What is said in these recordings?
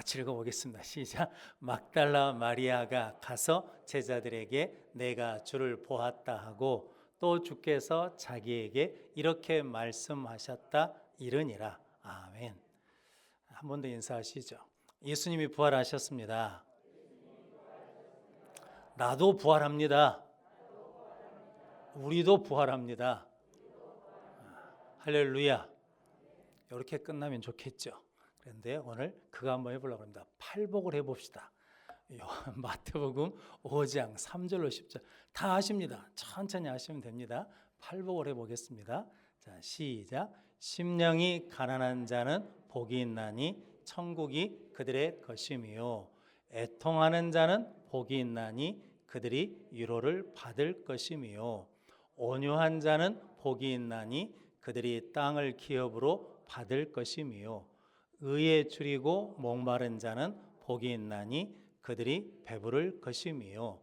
같이 읽어보겠습니다. 시작. 막달라 마리아가 가서 제자들에게 내가 주를 보았다 하고 또 주께서 자기에게 이렇게 말씀하셨다 이르니라. 아멘. 한 번 더 인사하시죠. 예수님이 부활하셨습니다. 나도 부활합니다. 우리도 부활합니다. 할렐루야. 이렇게 끝나면 좋겠죠. 그런데 오늘 그거 한번 해보려고 합니다. 팔복을 해봅시다. 마태복음 5장 3절로 10절 다 아십니다. 천천히 하시면 됩니다. 팔복을 해보겠습니다. 자, 시작. 심령이 가난한 자는 복이 있나니 천국이 그들의 것이며 애통하는 자는 복이 있나니 그들이 위로를 받을 것이며 온유한 자는 복이 있나니 그들이 땅을 기업으로 받을 것이며 의에 줄이고 목마른 자는 복이 있나니 그들이 배부를 것이며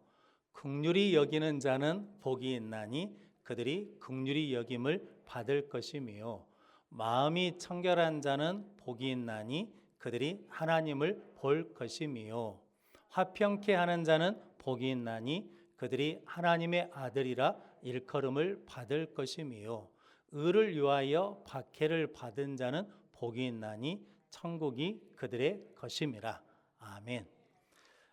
긍휼히 여기는 자는 복이 있나니 그들이 긍휼히 여김을 받을 것이며 마음이 청결한 자는 복이 있나니 그들이 하나님을 볼 것이며 화평케 하는 자는 복이 있나니 그들이 하나님의 아들이라 일컬음을 받을 것이며 의를 위하여 박해를 받은 자는 복이 있나니 천국이 그들의 것임이라. 아멘.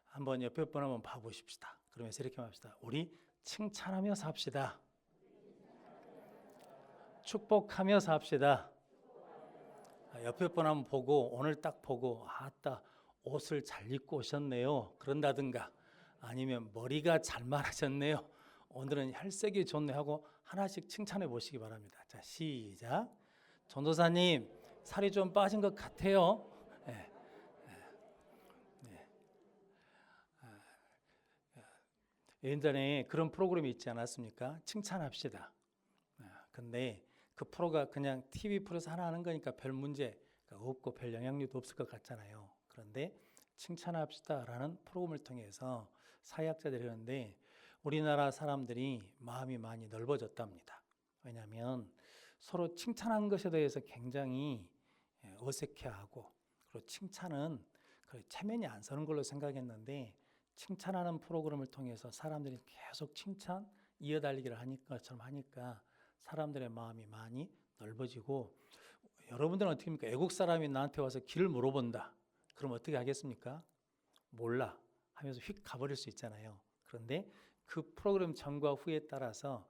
한번 옆에 분 한번 봐보십시다. 그러면서 이렇게 합시다. 우리 칭찬하며 삽시다. 축복하며 삽시다. 옆에 분 한번 보고 오늘 딱 보고 아따 옷을 잘 입고 오셨네요. 그런다든가 아니면 머리가 잘 마르셨네요. 오늘은 혈색이 좋네 하고 하나씩 칭찬해 보시기 바랍니다. 자, 시작. 전도사님 살이 좀 빠진 것 같아요. 네. 예전에 그런 프로그램이 있지 않았습니까? 칭찬합시다. 근데 그 프로가 그냥 TV 프로에서 하나 하는 거니까 별 문제가 없고 별 영향력도 없을 것 같잖아요. 그런데 칭찬합시다라는 프로그램을 통해서 사회학자들이 하는데 우리나라 사람들이 마음이 많이 넓어졌답니다. 왜냐하면 서로 칭찬한 것에 대해서 굉장히 어색해하고 그리고 칭찬은 체면이 안 서는 걸로 생각했는데 칭찬하는 프로그램을 통해서 사람들이 계속 칭찬 이어달리기를 것처럼 하니까 사람들의 마음이 많이 넓어지고 여러분들은 어떻게 합니까? 외국 사람이 나한테 와서 길을 물어본다. 그럼 어떻게 하겠습니까? 몰라 하면서 휙 가버릴 수 있잖아요. 그런데 그 프로그램 전과 후에 따라서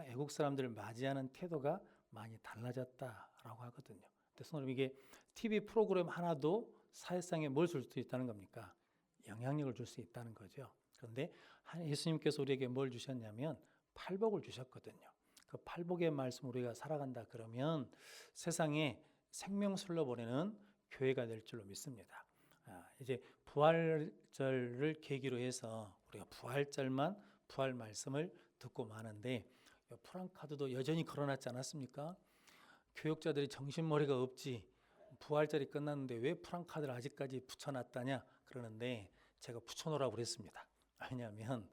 외국 사람들을 맞이하는 태도가 많이 달라졌다라고 하거든요. 그래서 이게 TV 프로그램 하나도 사회상에 뭘 줄 수 있다는 겁니까? 영향력을 줄 수 있다는 거죠. 그런데 예수님께서 우리에게 뭘 주셨냐면 팔복을 주셨거든요. 그 팔복의 말씀 우리가 살아간다 그러면 세상에 생명술로 보내는 교회가 될 줄로 믿습니다. 이제 부활절을 계기로 해서 우리가 부활절만 부활 말씀을 듣고 마는데 프랑카드도 여전히 걸어놨지 않았습니까? 교육자들이 정신머리가 없지 부활절이 끝났는데 왜 프랑카드를 아직까지 붙여놨다냐 그러는데 제가 붙여놓으라고 그랬습니다. 왜냐하면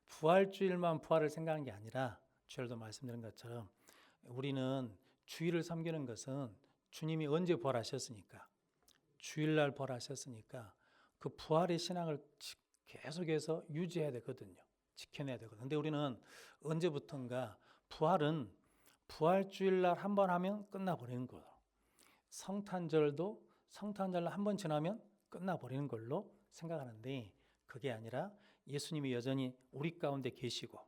부활주일만 부활을 생각한 게 아니라 주일도 말씀드린 것처럼 우리는 주일을 섬기는 것은 주님이 언제 부활하셨으니까 주일날 부활하셨으니까 그 부활의 신앙을 계속해서 유지해야 되거든요. 지켜내야 되거든요. 근데 우리는 언제부턴가 부활은 부활주일날 한 번 하면 끝나버리는 거예요. 성탄절도 성탄절 한 번 지나면 끝나버리는 걸로 생각하는데 그게 아니라 예수님이 여전히 우리 가운데 계시고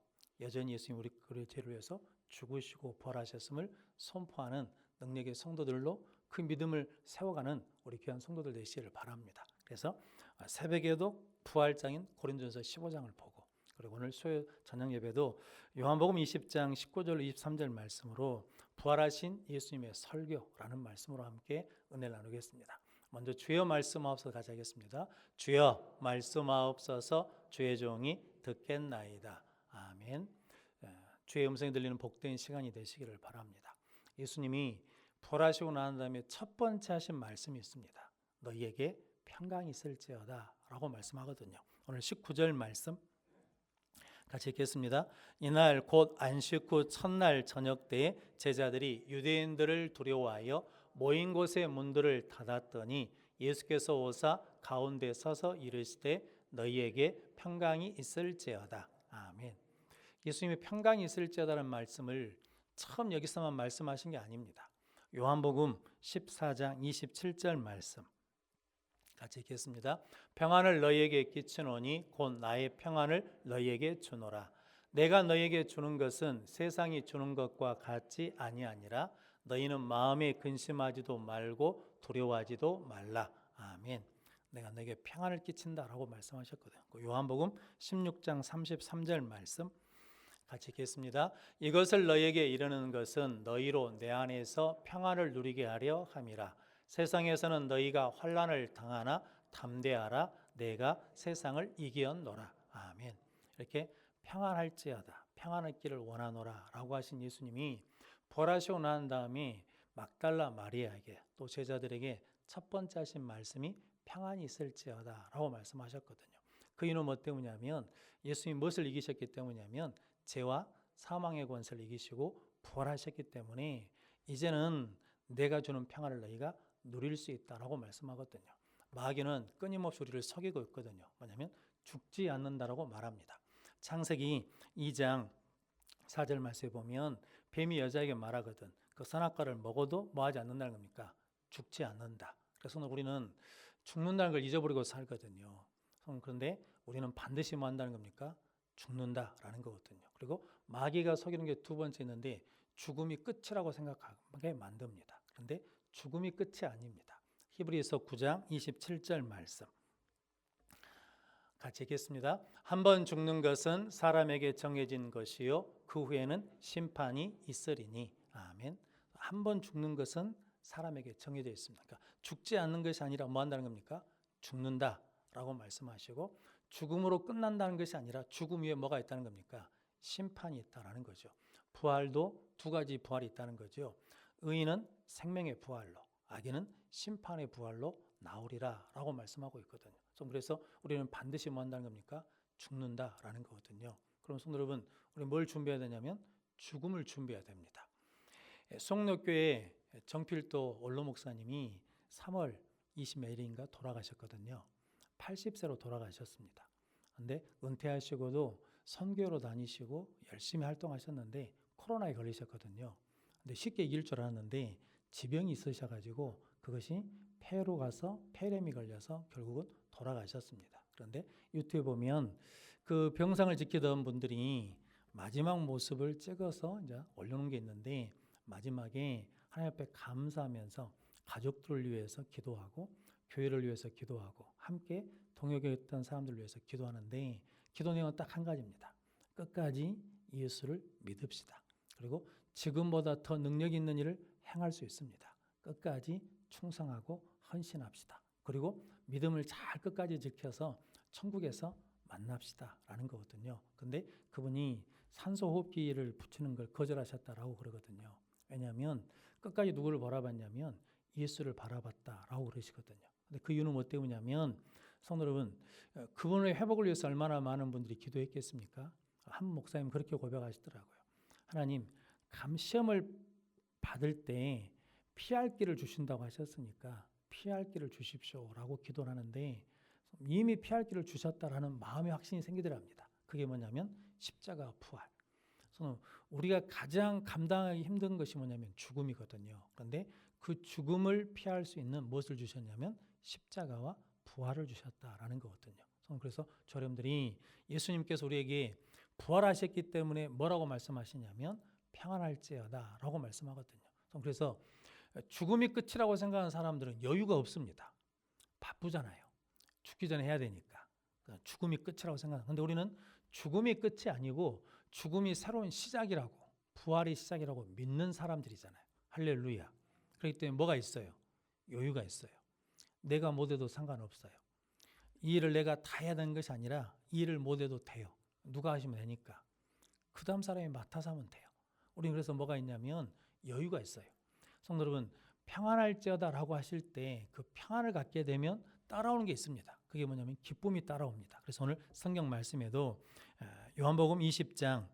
여전히 예수님이 우리의 죄를 위해서 죽으시고 부활하셨음을 선포하는 능력의 성도들로 그 믿음을 세워가는 우리 귀한 성도들 되시기를 바랍니다. 그래서 새벽에도 부활장인 고린도전서 15장을 보고 그리고 오늘 수요 저녁 예배도 요한복음 20장 19절 23절 말씀으로 부활하신 예수님의 설교라는 말씀으로 함께 은혜를 나누겠습니다. 먼저 주여 말씀하옵소서 같이 하겠습니다. 주여 말씀하옵소서 주의 종이 듣겠나이다. 아멘. 주의 음성이 들리는 복된 시간이 되시기를 바랍니다. 예수님이 부활하시고 난 다음에 첫 번째 하신 말씀이 있습니다. 너희에게 평강이 있을지어다 라고 말씀하거든요. 오늘 19절 말씀 같이 읽겠습니다. 이날 곧 안식 후 첫날 저녁 때에 제자들이 유대인들을 두려워하여 모인 곳의 문들을 닫았더니 예수께서 오사 가운데 서서 이르시되 너희에게 평강이 있을지어다. 아멘. 예수님이 평강이 있을지어다라는 말씀을 처음 여기서만 말씀하신 게 아닙니다. 요한복음 14장 27절 말씀 같이 읽겠습니다. 평안을 너희에게 끼치노니 곧 나의 평안을 너희에게 주노라. 내가 너희에게 주는 것은 세상이 주는 것과 같지 아니하니라. 너희는 마음에 근심하지도 말고 두려워하지도 말라. 아멘. 내가 너에게 평안을 끼친다라고 말씀하셨거든요. 요한복음 16장 33절 말씀 같이 읽겠습니다. 이것을 너희에게 이르는 것은 너희로 내 안에서 평안을 누리게 하려 함이라. 세상에서는 너희가 환난을 당하나 담대하라. 내가 세상을 이기었노라. 아멘. 이렇게 평안할지어다, 평안하기를 원하노라 라고 하신 예수님이 부활하시고 난 다음에 막달라 마리아에게 또 제자들에게 첫 번째 하신 말씀이 평안이 있을지어다 라고 말씀하셨거든요. 그 이유는 뭐 때문이냐면 예수님이 무엇을 이기셨기 때문이냐면 죄와 사망의 권세를 이기시고 부활하셨기 때문에 이제는 내가 주는 평안을 너희가 누릴 수 있다라고 말씀하거든요. 마귀는 끊임없이 우리를 속이고 있거든요. 뭐냐면 죽지 않는다라고 말합니다. 창세기 2장 4절 말씀에 보면 뱀이 여자에게 말하거든. 그 선악과를 먹어도 뭐하지 않는다는 겁니까? 죽지 않는다. 그래서 우리는 죽는다는 걸 잊어버리고 살거든요. 그런데 우리는 반드시 뭐 한다는 겁니까? 죽는다라는 거거든요. 그리고 마귀가 속이는 게 두 번째 있는데 죽음이 끝이라고 생각하게 만듭니다. 그런데 죽음이 끝이 아닙니다. 히브리서 9장 27절 말씀 같이 읽겠습니다. 한 번 죽는 것은 사람에게 정해진 것이요 그 후에는 심판이 있으리니. 아멘. 한 번 죽는 것은 사람에게 정해져 있습니다. 그러니까 죽지 않는 것이 아니라 뭐 한다는 겁니까? 죽는다라고 말씀하시고 죽음으로 끝난다는 것이 아니라 죽음 위에 뭐가 있다는 겁니까? 심판이 있다라는 거죠. 부활도 두 가지 부활이 있다는 거죠. 의인은 생명의 부활로, 악인은 심판의 부활로 나오리라 라고 말씀하고 있거든요. 그래서 우리는 반드시 뭐 한다는 겁니까? 죽는다라는 거거든요. 그럼 성도 여러분, 우리 뭘 준비해야 되냐면 죽음을 준비해야 됩니다. 송록교회 정필도 원로 목사님이 3월 20일인가 돌아가셨거든요. 80세로 돌아가셨습니다. 그런데 은퇴하시고도 선교로 다니시고 열심히 활동하셨는데 코로나에 걸리셨거든요. 근데 쉽게 이길 줄 알았는데 지병이 있으셔가지고 그것이 폐로 가서 폐렴이 걸려서 결국은 돌아가셨습니다. 그런데 유튜브에 보면 그 병상을 지키던 분들이 마지막 모습을 찍어서 이제 올려놓은 게 있는데 마지막에 하나님 앞에 감사하면서 가족들을 위해서 기도하고 교회를 위해서 기도하고 함께 동역했던 사람들을 위해서 기도하는데 기도 내용은 딱 한 가지입니다. 끝까지 예수를 믿읍시다. 그리고 지금보다 더 능력 있는 일을 행할 수 있습니다. 끝까지 충성하고 헌신합시다. 그리고 믿음을 잘 끝까지 지켜서 천국에서 만납시다 라는 거거든요. 근데 그분이 산소호흡기를 붙이는 걸 거절하셨다라고 그러거든요. 왜냐하면 끝까지 누구를 바라봤냐면 예수를 바라봤다라고 그러시거든요. 근데 그 이유는 뭐 때문이냐면 성도 여러분, 그분의 회복을 위해서 얼마나 많은 분들이 기도했겠습니까? 한 목사님 그렇게 고백하시더라고요. 하나님, 감시험을 받을 때 피할 길을 주신다고 하셨으니까 피할 길을 주십시오라고 기도를 하는데 이미 피할 길을 주셨다라는 마음의 확신이 생기더랍니다. 그게 뭐냐면 십자가 부활. 그래서 우리가 가장 감당하기 힘든 것이 뭐냐면 죽음이거든요. 그런데 그 죽음을 피할 수 있는 무엇을 주셨냐면 십자가와 부활을 주셨다라는 거거든요. 그래서 여러분들이 예수님께서 우리에게 부활하셨기 때문에 뭐라고 말씀하시냐면 평안할지어다 라고 말씀하거든요. 그래서 죽음이 끝이라고 생각하는 사람들은 여유가 없습니다. 바쁘잖아요. 죽기 전에 해야 되니까. 죽음이 끝이라고 생각하는. 근데 우리는 죽음이 끝이 아니고 죽음이 새로운 시작이라고, 부활이 시작이라고 믿는 사람들이잖아요. 할렐루야. 그렇기 때문에 뭐가 있어요? 여유가 있어요. 내가 못해도 상관없어요. 이 일을 내가 다 해야 되는 것이 아니라 이 일을 못해도 돼요. 누가 하시면 되니까. 그 다음 사람이 맡아서 하면 돼요. 우리는 그래서 뭐가 있냐면 여유가 있어요. 성도 여러분, 평안할지어다 라고 하실 때 그 평안을 갖게 되면 따라오는 게 있습니다. 그게 뭐냐면 기쁨이 따라옵니다. 그래서 오늘 성경 말씀에도 요한복음 20장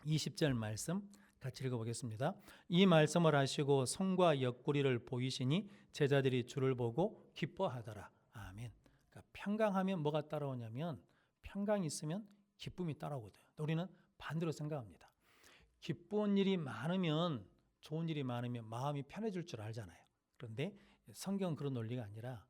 20절 말씀 같이 읽어보겠습니다. 이 말씀을 하시고 성과 옆구리를 보이시니 제자들이 주를 보고 기뻐하더라. 아멘. 그러니까 평강하면 뭐가 따라오냐면 평강이 있으면 기쁨이 따라오거든요. 우리는 반대로 생각합니다. 기쁜 일이 많으면 좋은 일이 많으면 마음이 편해질 줄 알잖아요. 그런데 성경은 그런 논리가 아니라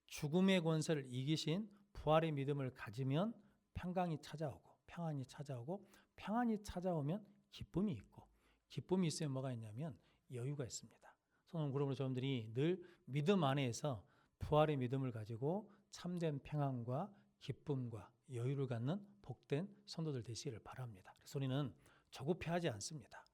죽음의 권세를 이기신 부활의 믿음을 가지면 평강이 찾아오고 평안이 찾아오고 평안이 찾아오면 기쁨이 있고 기쁨이 있으면 뭐가 있냐면 여유가 있습니다. 저는 그러므로 여러분들이 늘 믿음 안에서 부활의 믿음을 가지고 참된 평안과 기쁨과 여유를 갖는 복된 성도들 되시기를 바랍니다. 그래서 우리는 조급해하지 않습니다.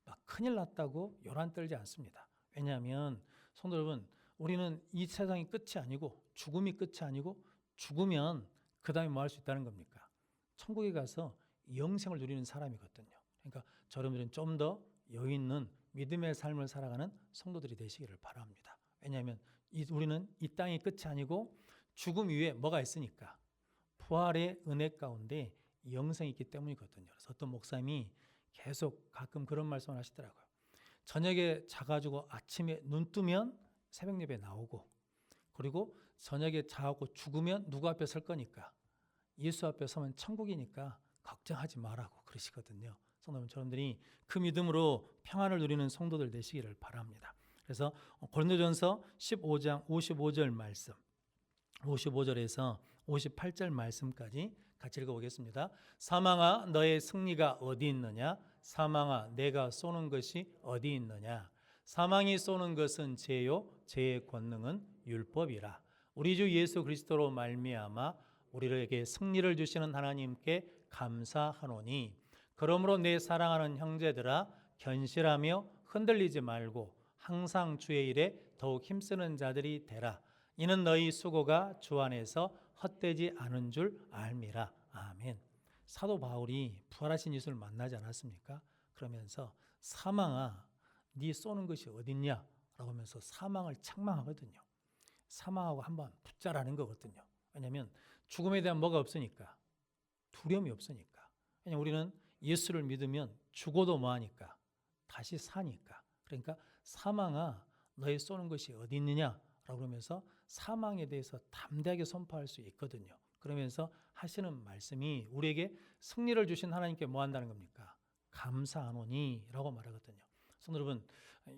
막 큰일 났다고 요란 떨지 않습니다. 왜냐하면 성도 여러분, 우리는 이 세상이 끝이 아니고 죽음이 끝이 아니고 죽으면 그 다음에 뭐 할 수 있다는 겁니까? 천국에 가서 영생을 누리는 사람이거든요. 그러니까 여러분들은 좀 더 여유 있는 믿음의 삶을 살아가는 성도들이 되시기를 바랍니다. 왜냐하면 우리는 이 땅이 끝이 아니고 죽음 이후에 뭐가 있으니까 부활의 은혜 가운데 영생이 있기 때문이거든요. 그래서 어떤 목사님이 계속 가끔 그런 말씀을 하시더라고요. 저녁에 자가지고 아침에 눈 뜨면 새벽 예배 나오고 그리고 저녁에 자고 죽으면 누구 앞에 설 거니까 예수 앞에 서면 천국이니까 걱정하지 말라고 그러시거든요. 성도님들이 그 믿음으로 평안을 누리는 성도들 되시기를 바랍니다. 그래서 고린도전서 15장 55절 말씀 55절에서 58절 말씀까지 같이 읽어보겠습니다. 사망아 너의 승리가 어디 있느냐? 사망아 내가 쏘는 것이 어디 있느냐? 사망이 쏘는 것은 죄요 죄의 권능은 율법이라. 우리 주 예수 그리스도로 말미암아 우리에게 승리를 주시는 하나님께 감사하노니 그러므로 내 사랑하는 형제들아 견실하며 흔들리지 말고 항상 주의 일에 더욱 힘쓰는 자들이 되라. 이는 너희 수고가 주 안에서 헛되지 않은 줄 알미라. 아멘. 사도 바울이 부활하신 예수를 만나지 않았습니까? 그러면서 사망아 네 쏘는 것이 어딨냐? 라고 하면서 사망을 책망하거든요. 사망하고 한번 붙자라는 거거든요. 왜냐하면 죽음에 대한 뭐가 없으니까 두려움이 없으니까. 왜냐하면 우리는 예수를 믿으면 죽어도 뭐하니까 다시 사니까. 그러니까 사망아 너의 쏘는 것이 어디 있느냐? 라고 하면서 사망에 대해서 담대하게 선포할 수 있거든요. 그러면서 하시는 말씀이 우리에게 승리를 주신 하나님께 뭐 한다는 겁니까? 감사하노니 라고 말하거든요. 성도 여러분,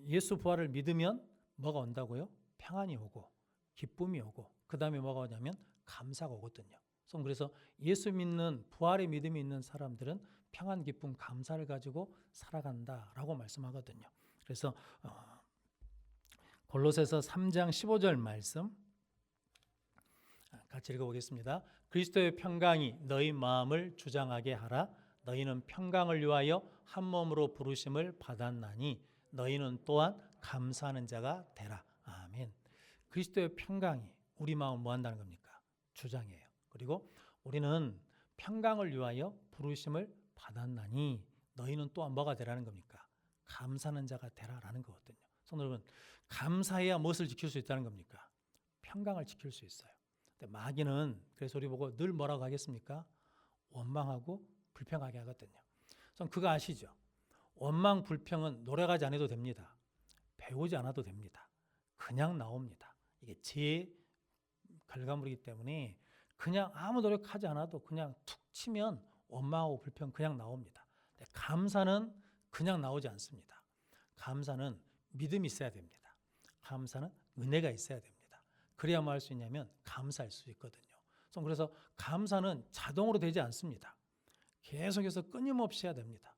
예수 부활을 믿으면 뭐가 온다고요? 평안이 오고 기쁨이 오고 그 다음에 뭐가 오냐면 감사가 오거든요. 그래서 예수 믿는 부활의 믿음이 있는 사람들은 평안, 기쁨, 감사를 가지고 살아간다라고 말씀하거든요. 그래서 골로새서 3장 15절 말씀 같이 읽어보겠습니다. 그리스도의 평강이 너희 마음을 주장하게 하라. 너희는 평강을 위하여 한 몸으로 부르심을 받았나니 너희는 또한 감사하는 자가 되라. 아멘. 그리스도의 평강이 우리 마음을 뭐 한다는 겁니까? 주장해요. 그리고 우리는 평강을 위하여 부르심을 받았나니 너희는 또한 뭐가 되라는 겁니까? 감사하는 자가 되라라는 거거든요. 성도 여러분, 감사해야 무엇을 지킬 수 있다는 겁니까? 평강을 지킬 수 있어요. 근데 마귀는 그래서 우리 보고 늘 뭐라고 하겠습니까? 원망하고 불평하게 하거든요. 그거 아시죠? 원망, 불평은 노력하지 않아도 됩니다. 배우지 않아도 됩니다. 그냥 나옵니다. 이게 제 결과물이기 때문에 그냥 아무 노력하지 않아도 그냥 툭 치면 원망하고 불평 그냥 나옵니다. 근데 감사는 그냥 나오지 않습니다. 감사는 믿음이 있어야 됩니다. 감사는 은혜가 있어야 됩니다. 그래야 뭐 할 수 있냐면 감사할 수 있거든요. 그래서 감사는 자동으로 되지 않습니다. 계속해서 끊임없이 해야 됩니다.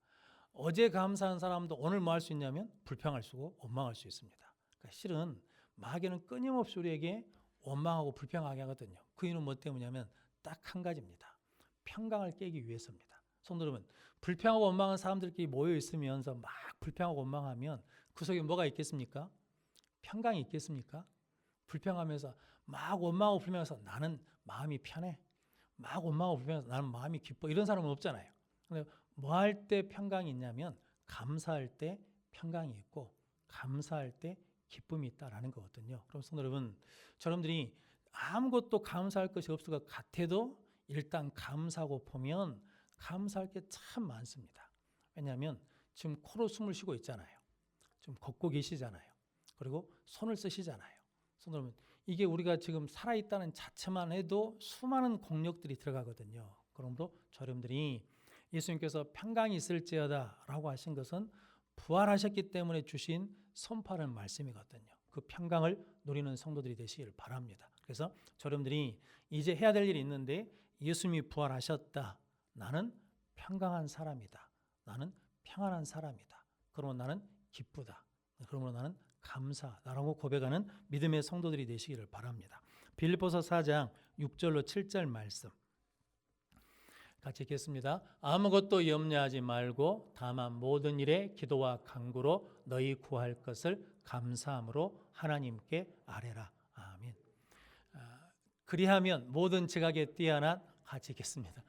어제 감사한 사람도 오늘 뭐 할 수 있냐면 불평할 수 있고 원망할 수 있습니다. 그러니까 실은 마귀는 끊임없이 우리에게 원망하고 불평하게 하거든요. 그 이유는 뭐 때문이냐면 딱 한 가지입니다. 평강을 깨기 위해서입니다. 성도 여러분, 불평하고 원망한 사람들끼리 모여 있으면서 막 불평하고 원망하면 그 속에 뭐가 있겠습니까? 평강이 있겠습니까? 불평하면서 막 원망하고 불평해서 나는 마음이 편해. 막 원망하고 불평해서 나는 마음이 기뻐. 이런 사람은 없잖아요. 근데 뭐 할 때 평강이 있냐면 감사할 때 평강이 있고 감사할 때 기쁨이 있다라는 거거든요. 그럼 성도 여러분, 여러분들이 아무것도 감사할 것이 없을 것 같아도 일단 감사하고 보면 감사할 게 참 많습니다. 왜냐하면 지금 코로 숨을 쉬고 있잖아요. 좀 걷고 계시잖아요. 그리고 손을 쓰시잖아요. 손을 이게 우리가 지금 살아있다는 자체만 해도 수많은 공력들이 들어가거든요. 그러므로 여러분들이 예수님께서 평강이 있을지어다 라고 하신 것은 부활하셨기 때문에 주신 선포하는 말씀이거든요. 그 평강을 누리는 성도들이 되시길 바랍니다. 그래서 여러분들이 이제 해야 될 일이 있는데 예수님이 부활하셨다. 나는 평강한 사람이다. 나는 평안한 사람이다. 그러면 나는 기쁘다. 그러므로 나는 감사하다라고 고백하는 믿음의 성도들이 되시기를 바랍니다. 빌립보서 4장 6절로 7절 말씀 같이 읽겠습니다. 아무것도 염려하지 말고 다만 모든 일에 기도와 간구로 너희 구할 것을 감사함으로 하나님께 아뢰라. 아멘. 그리하면 모든 지각에 뛰어난 같이 읽겠습니다.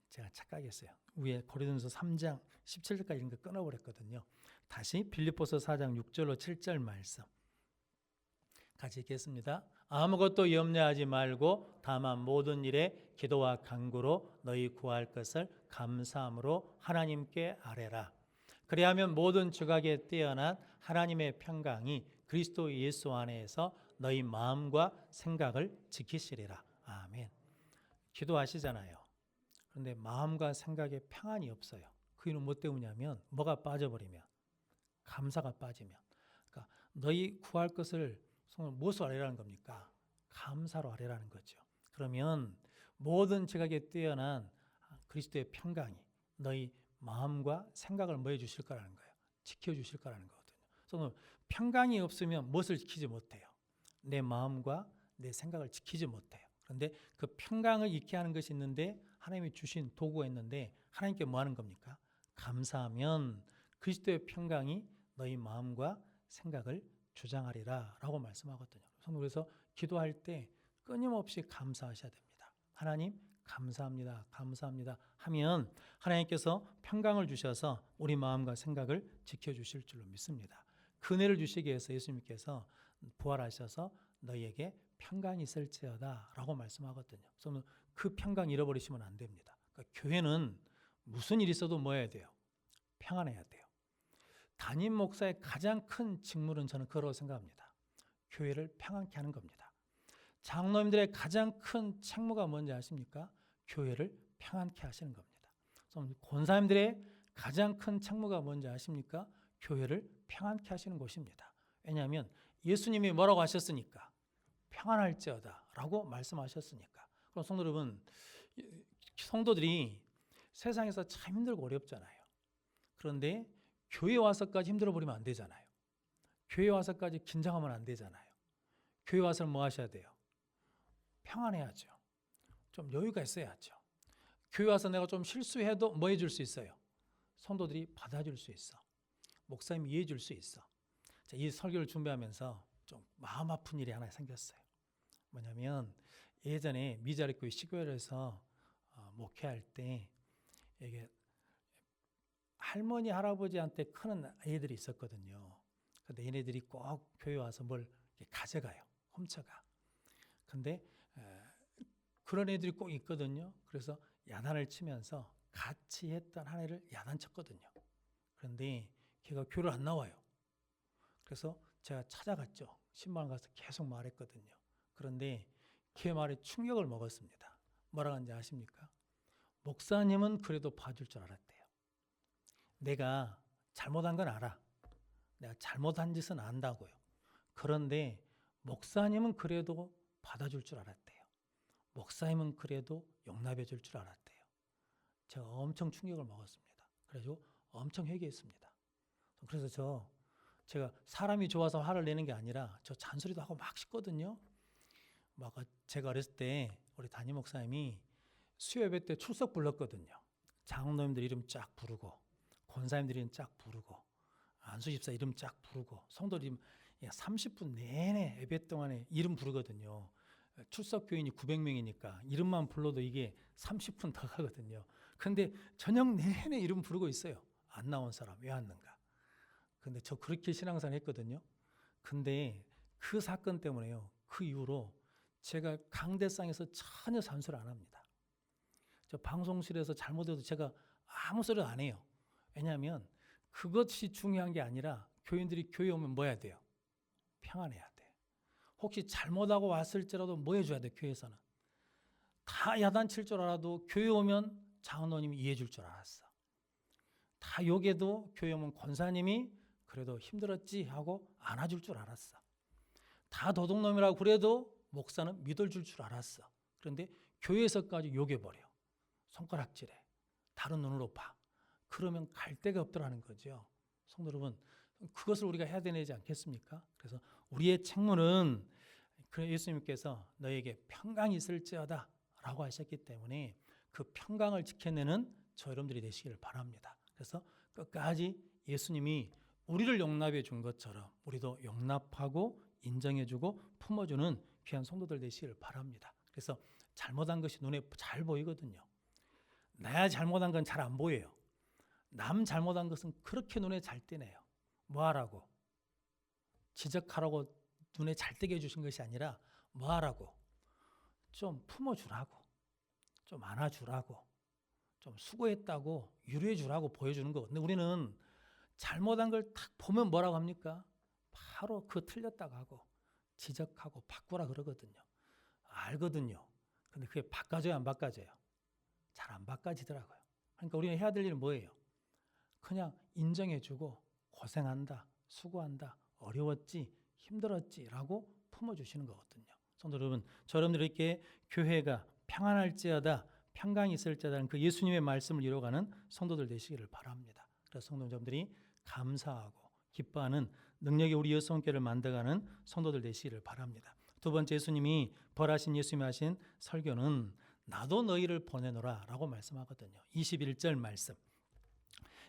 제가 착각했어요. 위에 고린도서 3장 17절까지 읽은 거 끊어버렸거든요. 다시 빌립보서 4장 6절로 7절 말씀 같이 읽겠습니다. 아무것도 염려하지 말고 다만 모든 일에 기도와 간구로 너희 구할 것을 감사함으로 하나님께 아뢰라. 그리하면 모든 지각에 뛰어난 하나님의 평강이 그리스도 예수 안에서 너희 마음과 생각을 지키시리라. 아멘. 기도하시잖아요. 그런데 마음과 생각에 평안이 없어요. 그 이유는 뭐 때문이냐면 뭐가 빠져버리면 감사가 빠지면 그러니까 너희 구할 것을 무엇으로 아뢰라는 겁니까? 감사로 아뢰라는 거죠. 그러면 모든 지각에 뛰어난 그리스도의 평강이 너희 마음과 생각을 뭐 해주실 거라는 거예요? 지켜주실 거라는 거거든요. 그래서 평강이 없으면 무엇을 지키지 못해요? 내 마음과 내 생각을 지키지 못해요. 그런데 그 평강을 잃게 하는 것이 있는데 하나님이 주신 도구가 있는데 하나님께 뭐 하는 겁니까? 감사하면 그리스도의 평강이 너희 마음과 생각을 주장하리라 라고 말씀하거든요. 그래서 기도할 때 끊임없이 감사하셔야 됩니다. 하나님 감사합니다. 감사합니다 하면 하나님께서 평강을 주셔서 우리 마음과 생각을 지켜주실 줄로 믿습니다. 그 은혜를 주시기 위해서 예수님께서 부활하셔서 너희에게 평강이 있을지어다 라고 말씀하거든요. 그래서 그 평강 잃어버리시면 안 됩니다. 그러니까 교회는 무슨 일이 있어도 뭐 해야 돼요? 평안해야 돼요. 담임 목사의 가장 큰 직무는 저는 그거라고 생각합니다. 교회를 평안케 하는 겁니다. 장로님들의 가장 큰 책무가 뭔지 아십니까? 교회를 평안케 하시는 겁니다. 권사님들의 가장 큰 책무가 뭔지 아십니까? 교회를 평안케 하시는 것입니다. 왜냐하면 예수님이 뭐라고 하셨으니까 평안할지어다 라고 말씀하셨으니까. 그럼 성도 여러분, 성도들이 세상에서 참 힘들고 어렵잖아요. 그런데 교회 와서까지 힘들어 버리면 안 되잖아요. 교회 와서까지 긴장하면 안 되잖아요. 교회 와서 뭐 하셔야 돼요? 평안해야죠. 좀 여유가 있어야죠. 교회 와서 내가 좀 실수해도 뭐 해줄 수 있어요? 성도들이 받아줄 수 있어. 목사님이 이해해 줄 수 있어. 자, 이 설교를 준비하면서 좀 마음 아픈 일이 하나 생겼어요. 뭐냐면 예전에 미자립교회 시교회에서 목회할 때 이게 할머니 할아버지한테 크는 애들이 있었거든요. 근데 얘네들이 꼭 교회 와서 뭘 가져가요. 훔쳐가. 근데 그런 애들이 꼭 있거든요. 그래서 야단을 치면서 같이 했던 한 애를 야단쳤거든요. 그런데 걔가 교회를 안 나와요. 그래서 제가 찾아갔죠. 신방 가서 계속 말했거든요. 그런데 걔 말에 충격을 먹었습니다. 뭐라고 하는지 아십니까? 목사님은 그래도 봐줄 줄 알았대요. 내가 잘못한 건 알아. 내가 잘못한 짓은 안다고요. 그런데 목사님은 그래도 받아줄 줄 알았대요. 목사님은 그래도 용납해 줄 줄 알았대요. 제가 엄청 충격을 먹었습니다. 그래서 엄청 회개했습니다. 그래서 제가 사람이 좋아서 화를 내는 게 아니라 저 잔소리도 하고 막 씻거든요. 막 제가 어렸을 때 우리 담임 목사님이 수요예배 때 출석 불렀거든요. 장로님들 이름 쫙 부르고 권사님들 이름 쫙 부르고 안수 집사 이름 쫙 부르고 성도들 이름 30분 내내 예배 동안에 이름 부르거든요. 출석 교인이 900명이니까 이름만 불러도 이게 30분 더 가거든요. 그런데 저녁 내내 이름 부르고 있어요. 안 나온 사람 왜 왔는가? 근데 저 그렇게 신앙생활 했거든요. 근데 그 사건 때문에요. 그 이후로 제가 강대상에서 전혀 잔소리 안 합니다. 저 방송실에서 잘못해도 제가 아무 소리 안 해요. 왜냐하면 그것이 중요한 게 아니라 교인들이 교회 오면 뭐 해야 돼요? 평안해야 돼. 혹시 잘못하고 왔을지라도 뭐 해줘야 돼? 교회에서는 다 야단칠 줄 알아도 교회 오면 장로님이 이해해 줄 줄 알았어. 다 욕해도 교회 오면 권사님이 그래도 힘들었지 하고 안아줄 줄 알았어. 다 도둑놈이라고 그래도 목사는 믿어줄 줄 알았어. 그런데 교회에서까지 욕해버려. 손가락질해. 다른 눈으로 봐. 그러면 갈 데가 없더라는 거죠. 성도 여러분, 그것을 우리가 해야 되지 않겠습니까? 그래서 우리의 책무는 예수님께서 너에게 평강이 있을지어다 라고 하셨기 때문에 그 평강을 지켜내는 저 여러분들이 되시기를 바랍니다. 그래서 끝까지 예수님이 우리를 용납해 준 것처럼 우리도 용납하고 인정해주고 품어주는 귀한 성도들 되시기를 바랍니다. 그래서 잘못한 것이 눈에 잘 보이거든요. 나야 잘못한 건 잘 안 보여요. 남 잘못한 것은 그렇게 눈에 잘 띄네요. 뭐하라고? 지적하라고 눈에 잘 띄게 해주신 것이 아니라 뭐하라고? 좀 품어주라고, 좀 안아주라고, 좀 수고했다고 위로해주라고 보여주는 거. 근데 우리는 잘못한 걸 딱 보면 뭐라고 합니까? 바로 그 틀렸다고 하고 지적하고 바꾸라 그러거든요. 알거든요. 근데 그게 바꿔져요, 안 바꿔져요? 잘 안 바꿔지더라고요. 그러니까 우리는 해야 될 일은 뭐예요? 그냥 인정해주고 고생한다, 수고한다, 어려웠지, 힘들었지라고 품어주시는 거거든요. 성도 여러분, 저 여러분들에게 교회가 평안할지어다, 평강이 있을지어다는 그 예수님의 말씀을 이뤄가는 성도들 되시기를 바랍니다. 그래서 성도 여러분들이 감사하고 기뻐하는 능력이 우리 여성교회를 만들어가는 성도들 되시기를 바랍니다. 두 번째, 예수님이 벌하신 예수님이 하신 설교는 나도 너희를 보내노라 라고 말씀하거든요. 21절 말씀,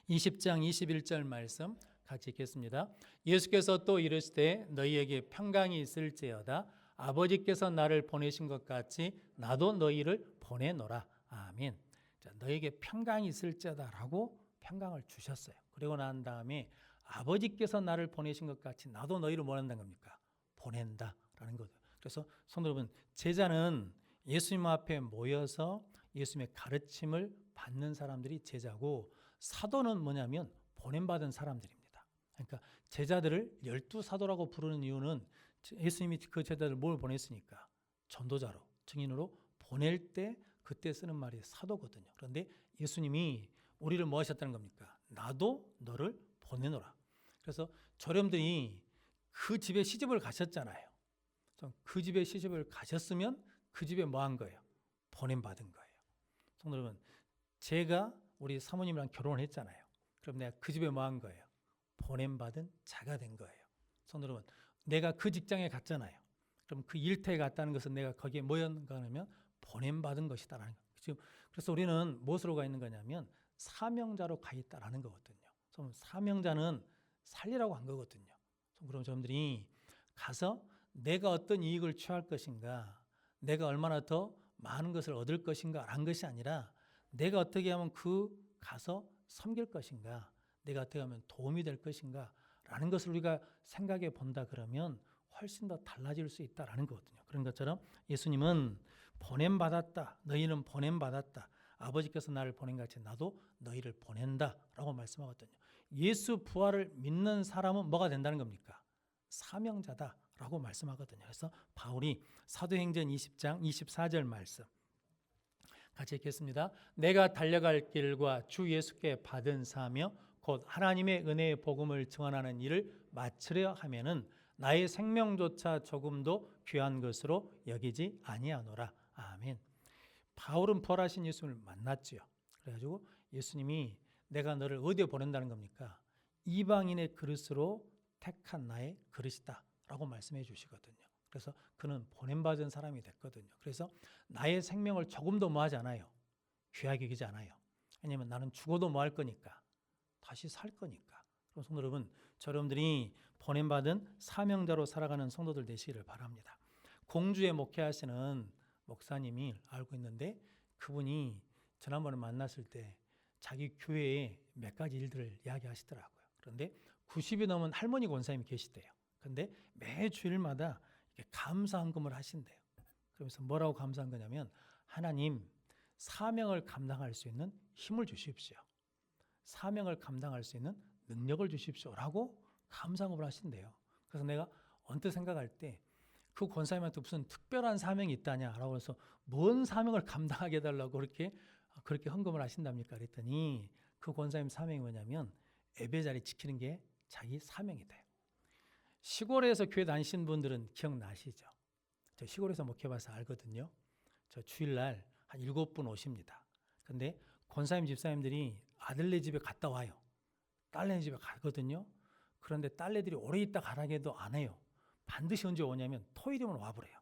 20장 21절 말씀 같이 읽겠습니다. 예수께서 또 이르시되 너희에게 평강이 있을지어다 아버지께서 나를 보내신 것 같이 나도 너희를 보내노라. 아멘. 자, 너희에게 평강이 있을지어다 라고 평강을 주셨어요. 그리고 난 다음에 아버지께서 나를 보내신 것 같이 나도 너희를 뭐 한다는 겁니까? 보낸다라는 거죠. 그래서 성도 여러분, 제자는 예수님 앞에 모여서 예수님의 가르침을 받는 사람들이 제자고, 사도는 뭐냐면 보냄받은 사람들입니다. 그러니까 제자들을 12사도라고 부르는 이유는 예수님이 그 제자들을 뭘 보냈으니까 전도자로, 증인으로 보낼 때 그때 쓰는 말이 사도거든요. 그런데 예수님이 우리를 뭐 하셨다는 겁니까? 나도 너를 보내노라. 그래서 저렴들이 그 집에 시집을 가셨잖아요. 그 집에 시집을 가셨으면 그 집에 뭐 한 거예요? 보냄받은 거예요. 성도 여러분, 제가 우리 사모님이랑 결혼을 했잖아요. 그럼 내가 그 집에 뭐 한 거예요? 보냄받은 자가 된 거예요. 성도 여러분, 내가 그 직장에 갔잖아요. 그럼 그 일터에 갔다는 것은 내가 거기에 뭐였는가 하면 보냄받은 것이다라는 거죠. 그래서 우리는 무엇으로 가 있는 거냐면 사명자로 가 있다라는 거거든요. 사명자는 살리라고 한 거거든요. 그럼 여러분들이 가서 내가 어떤 이익을 취할 것인가, 내가 얼마나 더 많은 것을 얻을 것인가 라는 것이 아니라 내가 어떻게 하면 그 가서 섬길 것인가, 내가 어떻게 하면 도움이 될 것인가 라는 것을 우리가 생각해 본다 그러면 훨씬 더 달라질 수 있다라는 거거든요. 그런 것처럼 예수님은 보냄받았다, 너희는 보냄받았다, 아버지께서 나를 보낸 같이 나도 너희를 보낸다 라고 말씀하거든요. 예수 부활을 믿는 사람은 뭐가 된다는 겁니까? 사명자다 라고 말씀하거든요. 그래서 바울이 사도행전 20장 24절 말씀 같이 읽겠습니다. 내가 달려갈 길과 주 예수께 받은 사명 곧 하나님의 은혜의 복음을 증언하는 일을 마치려 하면은 나의 생명조차 조금도 귀한 것으로 여기지 아니하노라. 아멘. 바울은 부활하신 예수님을 만났지요. 그래가지고 예수님이 내가 너를 어디에 보낸다는 겁니까? 이방인의 그릇으로 택한 나의 그릇이다 라고 말씀해 주시거든요. 그래서 그는 보냄받은 사람이 됐거든요. 그래서 나의 생명을 조금도 뭐하지 않아요. 귀하게 여기지 않아요. 왜냐하면 나는 죽어도 뭐 할 거니까, 다시 살 거니까. 그럼 성도 여러분, 여러분들이 보냄받은 사명자로 살아가는 성도들 되시기를 바랍니다. 공주에 목회하시는 목사님이 알고 있는데 그분이 지난번에 만났을 때 자기 교회에 몇 가지 일들을 이야기하시더라고요. 그런데 90이 넘은 할머니 권사님이 계시대요. 그런데 매 주일마다 감사헌금을 하신대요. 그러면서 뭐라고 감사한 거냐면, 하나님 사명을 감당할 수 있는 힘을 주십시오. 사명을 감당할 수 있는 능력을 주십시오라고 감사응답을 하신대요. 그래서 내가 언뜻 생각할 때 그 권사님한테 무슨 특별한 사명이 있다냐라고 해서 뭔 사명을 감당하게 해달라고 그렇게 헌금을 하신답니까? 그랬더니 그 권사님 사명이 뭐냐면 예배 자리 지키는 게 자기 사명이 돼요. 시골에서 교회 다니신 분들은 기억나시죠? 저 시골에서 목회봐서 알거든요. 저 주일날 한 7분 오십니다. 근데 권사님 집사님들이 아들네 집에 갔다 와요. 딸네 집에 가거든요. 그런데 딸네들이 오래 있다 가라고 해도 안 해요. 반드시 언제 오냐면 토요일이면 와버려요.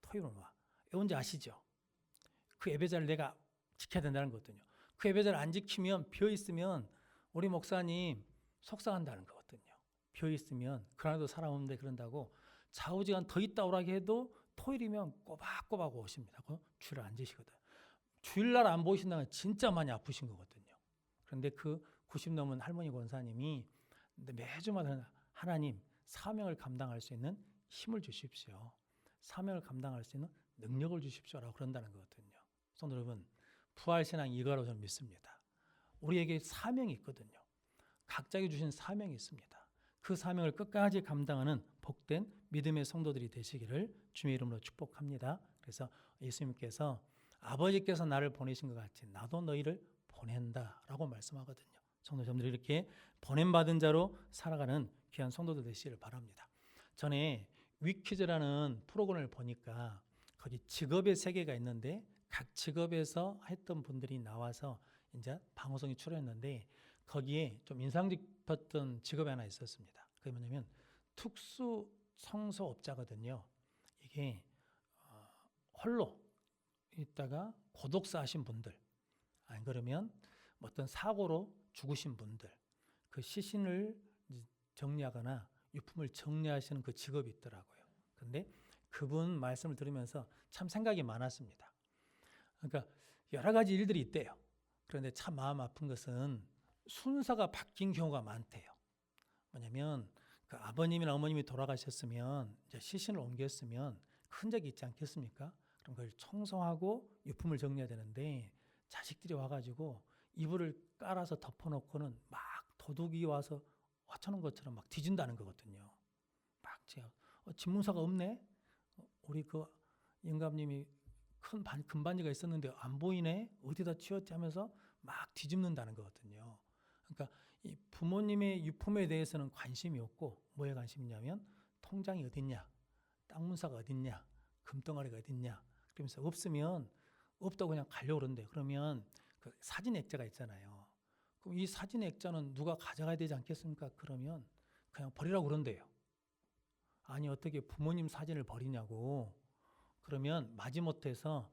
토요일은 와. 왜 온지 아시죠? 그 예배자를 내가 지켜야 된다는 거거든요. 그 예배자를 안 지키면 비어있으면 우리 목사님 속상한다는 거거든요. 비어있으면 그날도 사람 없는데 그런다고 좌우지간 더 있다 오라고 해도 토요일이면 꼬박꼬박 오십니다. 주일 안 지시거든. 주일날 안 보신다면 진짜 많이 아프신 거거든요. 그런데 그 90 넘은 할머니 권사님이 매주마다 하나님 사명을 감당할 수 있는 힘을 주십시오. 사명을 감당할 수 있는 능력을 주십시오라고 그런다는 거거든요. 성도 여러분, 부활신앙 이거라고 저는 믿습니다. 우리에게 사명이 있거든요. 각자에게 주신 사명이 있습니다. 그 사명을 끝까지 감당하는 복된 믿음의 성도들이 되시기를 주님의 이름으로 축복합니다. 그래서 예수님께서 아버지께서 나를 보내신 것 같이 나도 너희를 보낸다라고 말씀하거든요. 성도님들이 이렇게 보냄받은 자로 살아가는 귀한 성도들 되시기를 바랍니다. 전에 위키즈라는 프로그램을 보니까 거기 직업의 세계가 있는데 각 직업에서 했던 분들이 나와서 이제 방송에 출연했는데 거기에 좀 인상 깊었던 직업이 하나 있었습니다. 그게 뭐냐면 특수 청소업자거든요. 이게 홀로 있다가 고독사 하신 분들, 아니 그러면 어떤 사고로 죽으신 분들, 그 시신을 정리하거나 유품을 정리하시는 그 직업이 있더라고요. 근데 그분 말씀을 들으면서 참 생각이 많았습니다. 그러니까 여러 가지 일들이 있대요. 그런데 참 마음 아픈 것은 순서가 바뀐 경우가 많대요. 뭐냐면 그 아버님이나 어머님이 돌아가셨으면 이제 시신을 옮겼으면 흔적이 있지 않겠습니까? 그럼 그걸 청소하고 유품을 정리해야 되는데 자식들이 와가지고 이불을 깔아서 덮어놓고는 막 도둑이 와서 화쳐놓은 것처럼 막 뒤진다는 거거든요. 막 제가 집문서가 없네. 우리 그 영감님이 큰 금반지가 있었는데 안 보이네. 어디다 치웠지 하면서 막 뒤집는다는 거거든요. 그러니까 이 부모님의 유품에 대해서는 관심이 없고 뭐에 관심이냐면 통장이 어딨냐, 땅 문서가 어딨냐, 금덩어리가 어딨냐. 그러면서 없으면 없다고 그냥 가려고 그러는데 그러면 그 사진 액자가 있잖아요. 그럼 이 사진 액자는 누가 가져가야 되지 않겠습니까? 그러면 그냥 버리라고 그런대요. 아니 어떻게 부모님 사진을 버리냐고. 그러면 마지못해서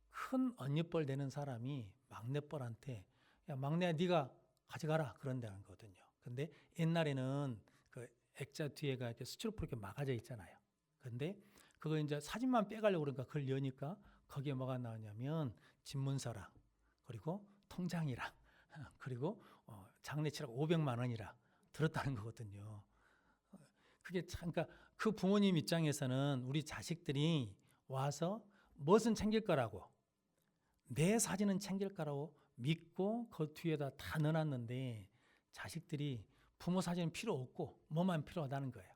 큰 언니뻘 되는 사람이 막내뻘한테 야 막내야 네가 가져가라 그런다는 거거든요. 근데 옛날에는 그 액자 뒤에가 이렇게 스티로폼 이렇게 막아져 있잖아요. 근데 그거 이제 사진만 빼가려고 그러니까 그걸 여니까 거기에 뭐가 나오냐면 집문서랑 그리고 통장이랑 그리고 장례치락 500만 원이라 들었다는 거거든요. 그게 참, 그러니까 그 부모님 입장에서는 우리 자식들이 와서 무엇은 챙길 거라고 내 사진은 챙길 거라고 믿고 그 뒤에다 다 넣어놨는데 자식들이 부모 사진은 필요 없고 뭐만 필요하다는 거예요.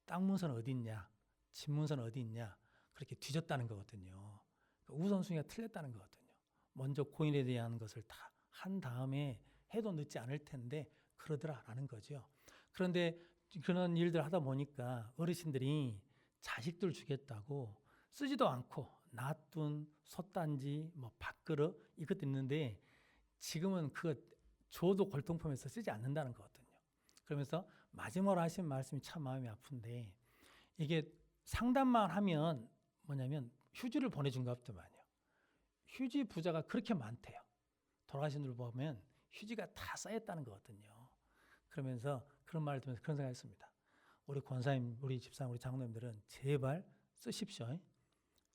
땅 문서는 어디 있냐, 집 문서는 어디 있냐 그렇게 뒤졌다는 거거든요. 우선순위가 틀렸다는 거거든요. 먼저 고인에 대한 것을 다 한 다음에 해도 늦지 않을 텐데 그러더라라는 거죠. 그런데 그런 일들 하다 보니까 어르신들이 자식들 주겠다고 쓰지도 않고 놔둔 솥단지, 뭐 밥그릇 이것도 있는데 지금은 그거 줘도 골동품에서 쓰지 않는다는 거거든요. 그러면서 마지막으로 하신 말씀이 참 마음이 아픈데 이게 상담만 하면 뭐냐면 휴지를 보내준 것 같더만요. 휴지 부자가 그렇게 많대요. 돌아가신 분들 보면 휴지가 다 쌓였다는 거거든요. 그러면서 그런 말을 들으면서 그런 생각했습니다. 우리 권사님, 우리 집사님, 우리 장로님들은 제발 쓰십시오.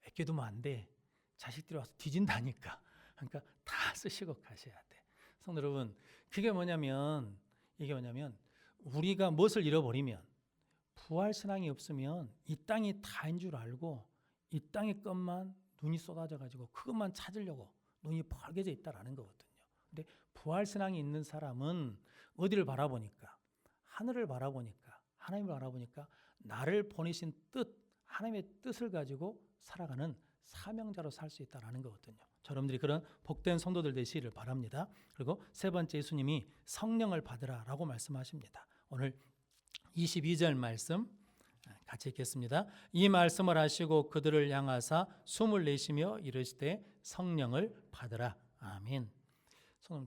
아껴두면 안 돼. 자식들이 와서 뒤진다니까. 그러니까 다 쓰시고 가셔야 돼. 성도 여러분, 그게 뭐냐면 이게 뭐냐면 우리가 무엇을 잃어버리면 부활 신앙이 없으면 이 땅이 다인 줄 알고 이 땅의 것만 눈이 쏟아져 가지고 그것만 찾으려고 눈이 벌게져 있다라는 거거든요. 근데 부활신앙이 있는 사람은 어디를 바라보니까? 하늘을 바라보니까, 하나님을 바라보니까 나를 보내신 뜻, 하나님의 뜻을 가지고 살아가는 사명자로 살 수 있다는 거거든요. 여러분들이 그런 복된 성도들 되시기를 바랍니다. 그리고 세 번째, 예수님이 성령을 받으라라고 말씀하십니다. 오늘 22절 말씀 같이 읽겠습니다. 이 말씀을 하시고 그들을 향하사 숨을 내쉬며 이르시되 성령을 받으라. 아멘.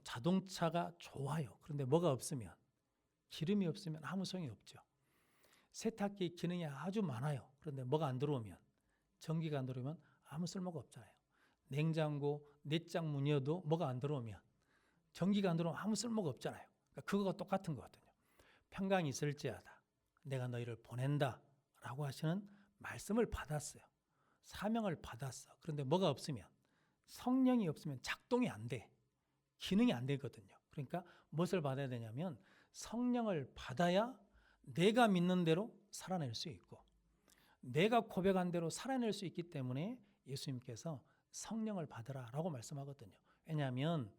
자동차가 좋아요. 그런데 뭐가 없으면, 기름이 없으면 아무 소용이 없죠. 세탁기 기능이 아주 많아요. 그런데 뭐가 안 들어오면, 전기가 안 들어오면 아무 쓸모가 없잖아요. 냉장고 내장 문이어도 뭐가 안 들어오면, 전기가 안 들어오면 아무 쓸모가 없잖아요. 그러니까 그거가 똑같은 거거든요. 평강이 있을지어다 내가 너희를 보낸다 라고 하시는 말씀을 받았어요. 사명을 받았어. 그런데 뭐가 없으면, 성령이 없으면 작동이 안 돼. 기능이 안 되거든요. 그러니까 무엇을 받아야 되냐면 성령을 받아야 내가 믿는 대로 살아낼 수 있고, 내가 고백한 대로 살아낼 수 있기 때문에 예수님께서 성령을 받으라라고 말씀하거든요. 왜냐하면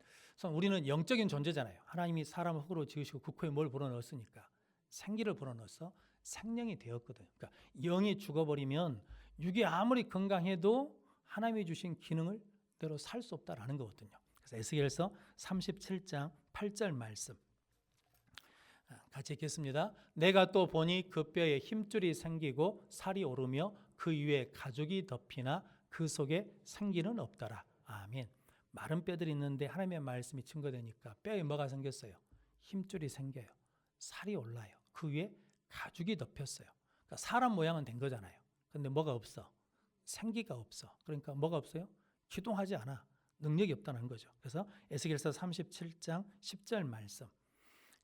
우리는 영적인 존재잖아요. 하나님이 사람을 흙으로 지으시고 그 코에 뭘 불어넣었으니까 생기를 불어넣어서 생명이 되었거든요. 그러니까 영이 죽어버리면 육이 아무리 건강해도 하나님이 주신 기능을 대로 살 수 없다라는 거거든요. 그래서 에스겔서 37장 8절 말씀 같이 읽겠습니다. 내가 또 보니 그 뼈에 힘줄이 생기고 살이 오르며 그 위에 가죽이 덮이나 그 속에 생기는 없더라. 아멘. 마른 뼈들이 있는데 하나님의 말씀이 증거되니까 뼈에 뭐가 생겼어요? 힘줄이 생겨요. 살이 올라요. 그 위에 가죽이 덮였어요. 그러니까 사람 모양은 된 거잖아요. 근데 뭐가 없어? 생기가 없어. 그러니까 뭐가 없어요? 기동하지 않아. 능력이 없다는 거죠. 그래서 에스겔서 37장 10절 말씀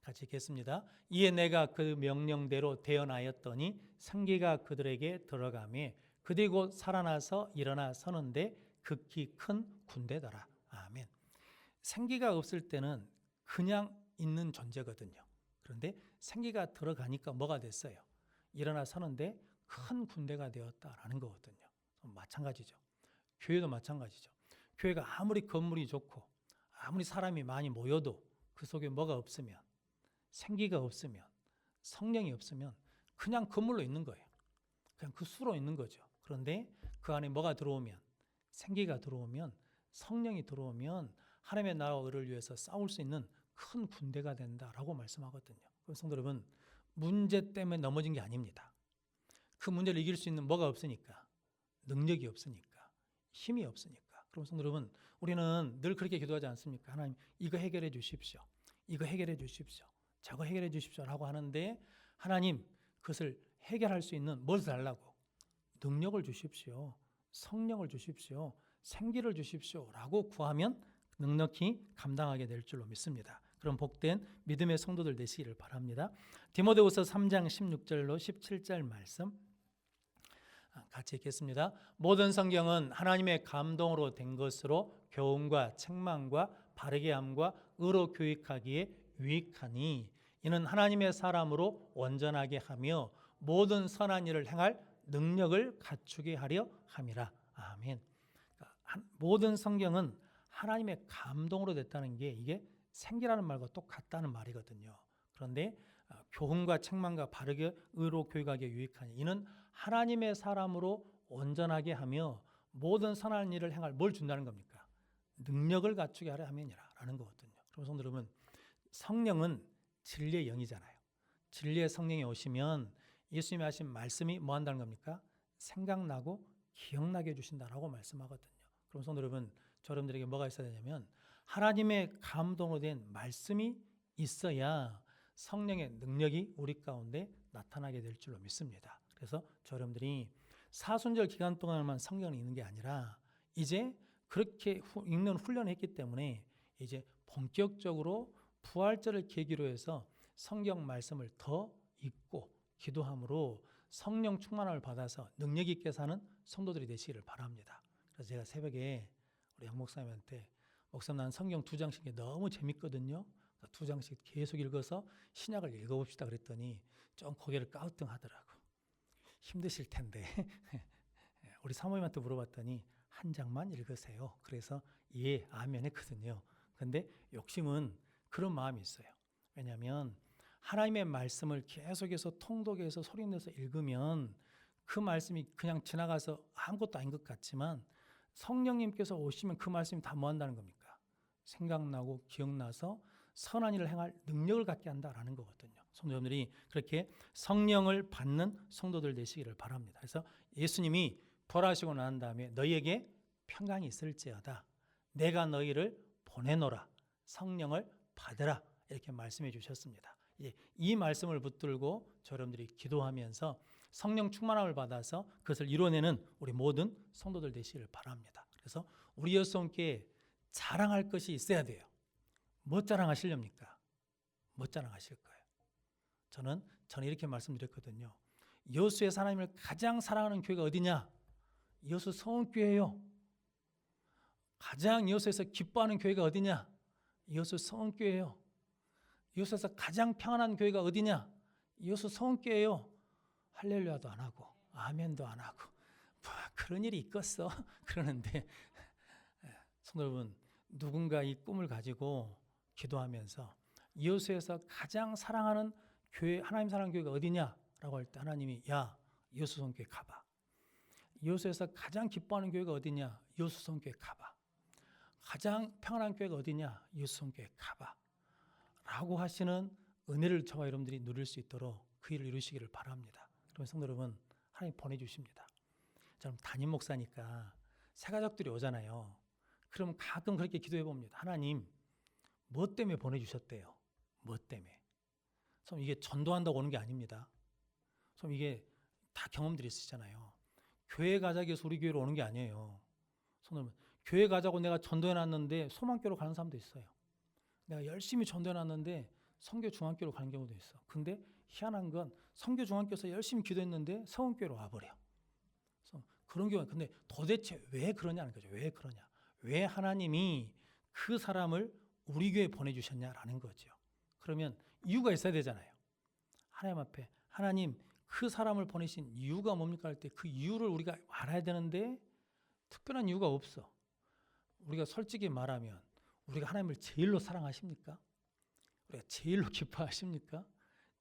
같이 읽겠습니다. 이에 내가 그 명령대로 대언하였더니 생기가 그들에게 들어가매 그들이 곧 살아나서 일어나 서는데 극히 큰 군대더라. 아멘. 생기가 없을 때는 그냥 있는 존재거든요. 그런데 생기가 들어가니까 뭐가 됐어요? 일어나 서는데 큰 군대가 되었다라는 거거든요. 마찬가지죠. 교회도 마찬가지죠. 교회가 아무리 건물이 좋고 아무리 사람이 많이 모여도 그 속에 뭐가 없으면, 생기가 없으면, 성령이 없으면 그냥 건물로 있는 거예요. 그냥 그 수로 있는 거죠. 그런데 그 안에 뭐가 들어오면, 생기가 들어오면, 성령이 들어오면 하나님의 나라를 위해서 싸울 수 있는 큰 군대가 된다라고 말씀하거든요. 그래서 성도 여러분, 문제 때문에 넘어진 게 아닙니다. 그 문제를 이길 수 있는 뭐가 없으니까, 능력이 없으니까, 힘이 없으니까. 그럼 성도 여러분, 우리는 늘 그렇게 기도하지 않습니까? 하나님, 이거 해결해 주십시오. 이거 해결해 주십시오. 저거 해결해 주십시오. 라고 하는데 하나님, 그것을 해결할 수 있는 무엇을 달라고? 능력을 주십시오. 성령을 주십시오. 생기를 주십시오. 라고 구하면 넉넉히 감당하게 될 줄로 믿습니다. 그럼 복된 믿음의 성도들 되시기를 바랍니다. 디모데후서 3장 16절로 17절 말씀 같이 읽겠습니다. 모든 성경은 하나님의 감동으로 된 것으로 교훈과 책망과 바르게 함과 의로 교육하기에 유익하니 이는 하나님의 사람으로 온전하게 하며 모든 선한 일을 행할 능력을 갖추게 하려 함이라. 아멘. 모든 성경은 하나님의 감동으로 됐다는 게 이게 생기라는 말과 똑같다는 말이거든요. 그런데 교훈과 책망과 바르게 의로 교육하기에 유익하니 이는 하나님의 사람으로 온전하게 하며 모든 선한 일을 행할 뭘 준다는 겁니까? 능력을 갖추게 하려 함이니라 라는 거거든요. 그럼 성도 여러분, 성령은 진리의 영이잖아요. 진리의 성령이 오시면 예수님이 하신 말씀이 뭐 한다는 겁니까? 생각나고 기억나게 해주신다라고 말씀하거든요. 그럼 성도 여러분, 여러분들에게 뭐가 있어야 되냐면 하나님의 감동으로 된 말씀이 있어야 성령의 능력이 우리 가운데 나타나게 될 줄로 믿습니다. 그래서 여러분들이 사순절 기간 동안만 성경을 읽는 게 아니라 이제 그렇게 읽는 훈련을 했기 때문에 이제 본격적으로 부활절을 계기로 해서 성경 말씀을 더 읽고 기도함으로 성령 충만을 받아서 능력 있게 사는 성도들이 되시기를 바랍니다. 그래서 제가 새벽에 우리 양 목사님한테 목사님 난 성경 2장씩 너무 재밌거든요. 2장씩 계속 읽어서 신약을 읽어봅시다 그랬더니 좀 고개를 까우뚱하더라고. 힘드실 텐데 우리 사모님한테 물어봤더니 한 장만 읽으세요. 그래서 예, 아멘 했거든요. 근데 욕심은 그런 마음이 있어요. 왜냐하면 하나님의 말씀을 계속해서 통독해서 소리내서 읽으면 그 말씀이 그냥 지나가서 아무것도 아닌 것 같지만 성령님께서 오시면 그 말씀이 다 뭐 한다는 겁니까? 생각나고 기억나서 선한 일을 행할 능력을 갖게 한다라는 거거든요. 성도님들이 그렇게 성령을 받는 성도들 되시기를 바랍니다. 그래서 예수님이 부활하시고 난 다음에 너희에게 평강이 있을지어다. 내가 너희를 보내노라. 성령을 받으라. 이렇게 말씀해 주셨습니다. 이 말씀을 붙들고 여러분들이 기도하면서 성령 충만함을 받아서 그것을 이뤄내는 우리 모든 성도들 되시기를 바랍니다. 그래서 우리 여성께 자랑할 것이 있어야 돼요. 뭐 자랑하시렵니까? 뭐 자랑하실 거예요? 저는 이렇게 말씀드렸거든요. 여수에서 하나님을 가장 사랑하는 교회가 어디냐? 여수 성원교회예요. 가장 여수에서 기뻐하는 교회가 어디냐? 여수 성원교회예요. 여수에서 가장 평안한 교회가 어디냐? 여수 성원교회예요. 할렐루야도 안 하고 아멘도 안 하고 뭐 그런 일이 있겠어? 그러는데 성도 여러분, 누군가 이 꿈을 가지고 기도하면서 여수에서 가장 사랑하는 교회, 하나님 사랑하는 교회가 어디냐라고 할 때 하나님이 야 여수 성교회 가봐. 여수에서 가장 기뻐하는 교회가 어디냐? 여수 성교회 가봐. 가장 평안한 교회가 어디냐? 여수 성교회 가봐. 라고 하시는 은혜를 저와 여러분들이 누릴 수 있도록 그 일을 이루시기를 바랍니다. 그러면 성도 여러분, 하나님 보내주십니다. 저는 담임 목사니까 새가족들이 오잖아요. 그럼 가끔 그렇게 기도해 봅니다. 하나님, 뭐 때문에 보내주셨대요? 뭐 때문에? 좀 이게 전도한다고 오는 게 아닙니다. 좀 이게 다 경험들이 있으시잖아요. 교회 가자고 해서 우리 교회로 오는 게 아니에요. 손을 교회 가자고 내가 전도해 놨는데 소망교로 가는 사람도 있어요. 내가 열심히 전도해 놨는데 성교 중앙교로 가는 경우도 있어. 근데 희한한 건 성교 중앙교에서 열심히 기도했는데 서원교로 와버려. 그런 경우. 근데 도대체 왜 그러냐는 거죠. 왜 그러냐? 왜 하나님이 그 사람을 우리 교회에 보내주셨냐라는 거죠. 그러면 이유가 있어야 되잖아요. 하나님 앞에 하나님 그 사람을 보내신 이유가 뭡니까 할 때 그 이유를 우리가 알아야 되는데 특별한 이유가 없어. 우리가 솔직히 말하면 우리가 하나님을 제일로 사랑하십니까? 우리가 제일로 기뻐하십니까?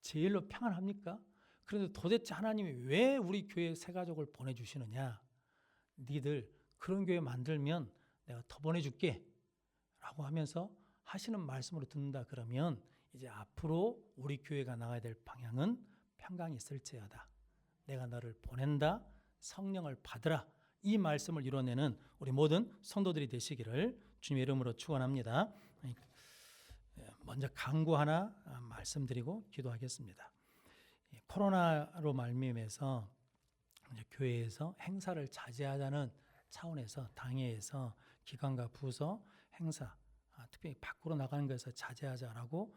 제일로 평안합니까? 그런데 도대체 하나님이 왜 우리 교회 새가족을 보내주시느냐? 니들 그런 교회 만들면 내가 더 보내줄게 라고 하면서 하시는 말씀으로 듣는다 그러면 이제 앞으로 우리 교회가 나가야 될 방향은 평강이 있을지어다. 내가 너를 보낸다. 성령을 받으라. 이 말씀을 이뤄내는 우리 모든 성도들이 되시기를 주님의 이름으로 축원합니다. 먼저 강구 하나 말씀드리고 기도하겠습니다. 코로나로 말미암아서 교회에서 행사를 자제하자는 차원에서 당회에서 기관과 부서 행사 특별히 밖으로 나가는 것에서 자제하자라고